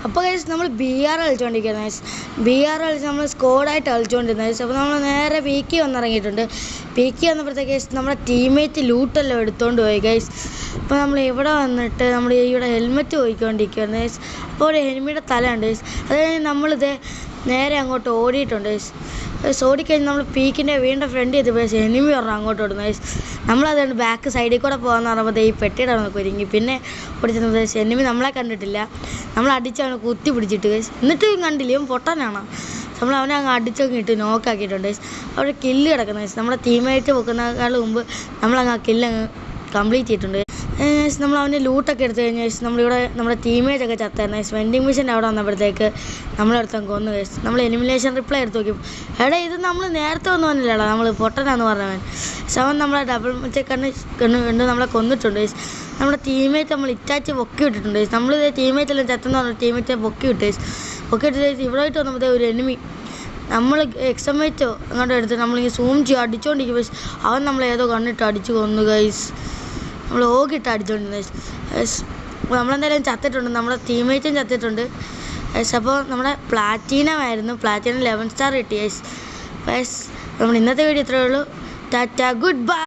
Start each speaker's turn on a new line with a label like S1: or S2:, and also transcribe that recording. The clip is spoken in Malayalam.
S1: അപ്പോൾ ഗൈസ് നമ്മൾ BR കളിച്ചുകൊണ്ടിരിക്കുന്നത് ഗൈസ്. BR കളിച്ച് നമ്മൾ സ്കോഡായിട്ട് കളിച്ചുകൊണ്ടിരുന്നത് ഗൈസ്. അപ്പോൾ നമ്മൾ നേരെ പീക്കി വന്നിറങ്ങിയിട്ടുണ്ട്. പീക്കി വന്നപ്പോഴത്തേക്ക് ഗൈസ് നമ്മുടെ ടീമേറ്റ് ലൂട്ടെല്ലാം എടുത്തുകൊണ്ട് പോയി ഗൈസ്. അപ്പോൾ നമ്മൾ ഇവിടെ വന്നിട്ട് നമ്മൾ ഇവിടെ ഹെൽമെറ്റ് പോയിക്കൊണ്ടിരിക്കുകയാണ് ഗൈസ്. അപ്പോൾ ഒരു എനിമിയുടെ തല ഉണ്ട് ഗൈസ്. അത് കഴിഞ്ഞ് നമ്മളിത് നേരെ അങ്ങോട്ട് ഓടിയിട്ടുണ്ട് ഗൈസ്. ഓടിക്കഴിഞ്ഞ് നമ്മൾ പീക്കിൻ്റെ വീണ്ടും ഫ്രണ്ട് ചെയ്ത് പോയി എനിമി പറഞ്ഞാൽ അങ്ങോട്ട് ഓടുന്നു ഗൈസ്. നമ്മളതുകൊണ്ട് ബാക്ക് സൈഡിൽ കൂടെ പോകാമെന്ന് പറയുമ്പോൾ ഈ പെട്ടിയുടെ നമുക്ക് ഒരുങ്ങി പിന്നെ ഓടിച്ചത് ഗൈസ്. എനിമി നമ്മളെ കണ്ടിട്ടില്ല, നമ്മൾ അടിച്ചവനെ കുത്തി പിടിച്ചിട്ട് ഗൈസ്. എന്നിട്ടും കണ്ടില്ല, ഇവൻ പൊട്ടനാണ്. നമ്മൾ അവനെ അങ്ങ് അടിച്ചൊക്കെ ഇട്ട് നോക്കാക്കിയിട്ടുണ്ട് ഗൈസ്. അവിടെ കില്ല് കിടക്കുന്നത് ഗൈസ്. നമ്മുടെ ടീമായിട്ട് വെക്കുന്നതിനേക്കാൾ മുമ്പ് നമ്മളങ്ങ് ആ കില്ലങ്ങ് കംപ്ലീറ്റ് ചെയ്തിട്ടുണ്ട്. നമ്മൾ അവൻ്റെ ലൂട്ടൊക്കെ എടുത്തു കഴിഞ്ഞ ഗൈസ് നമ്മളിവിടെ നമ്മുടെ ടീമേറ്റൊക്കെ ചത്തായിരുന്നു ഗൈസ്. വെൻഡിങ് മെഷീൻ്റെ അവിടെ വന്നപ്പോഴത്തേക്ക് നമ്മളെടുത്താൽ കൊന്നു ഗൈസ്. നമ്മൾ എലിമിനേഷൻ റിപ്ലൈ എടുത്ത് നോക്കി. എടാ ഇത് നമ്മൾ നേരത്തെ ഒന്നും വന്നില്ലടാ, നമ്മൾ പൊട്ടനാന്ന് പറഞ്ഞവൻ. അവൻ നമ്മളെ ഡബിൾ മറ്റേ കണ്ട് നമ്മളെ കൊന്നിട്ടുണ്ട് ഗൈസ്. നമ്മുടെ ടീമേറ്റ് നമ്മൾ ഇറ്റാച്ച് പൊക്കി വിട്ടിട്ടുണ്ട് ഗൈസ്. നമ്മൾ ടീമേറ്റെല്ലാം ചത്തെന്ന് പറഞ്ഞ ടീമേറ്റ് പൊക്കി വിട്ട് ഗൈസ്. പൊക്കി വിട്ട് ഗൈസ് ഇവിടെ ആയിട്ട് വന്നപ്പോഴത്തേ ഒരു എനിമി നമ്മൾ എക്സമേറ്റോ അങ്ങോട്ട് എടുത്ത് നമ്മളിങ്ങനെ സൂം ചെയ്ത് അടിച്ചുകൊണ്ടിരിക്കും ഗൈസ്. അവൻ നമ്മളേതോ കണ്ണിട്ട് അടിച്ച് കൊന്നു ഗൈസ്. നമ്മൾ ഓകിട്ട് അടിച്ചുകൊണ്ടിരുന്നു ഗൈസ്. നമ്മളെന്തായാലും ചത്തിട്ടുണ്ട്, നമ്മുടെ ടീമേറ്റും ചത്തിട്ടുണ്ട് ഗൈസ്. അപ്പോൾ നമ്മുടെ പ്ലാറ്റീനമായിരുന്നു, പ്ലാറ്റീനം 11 സ്റ്റാർ കിട്ടി ഗൈസ്. നമ്മൾ ഇന്നത്തെ വീഡിയോ ഇത്രയേ ഉള്ളൂ. Tata, good bye.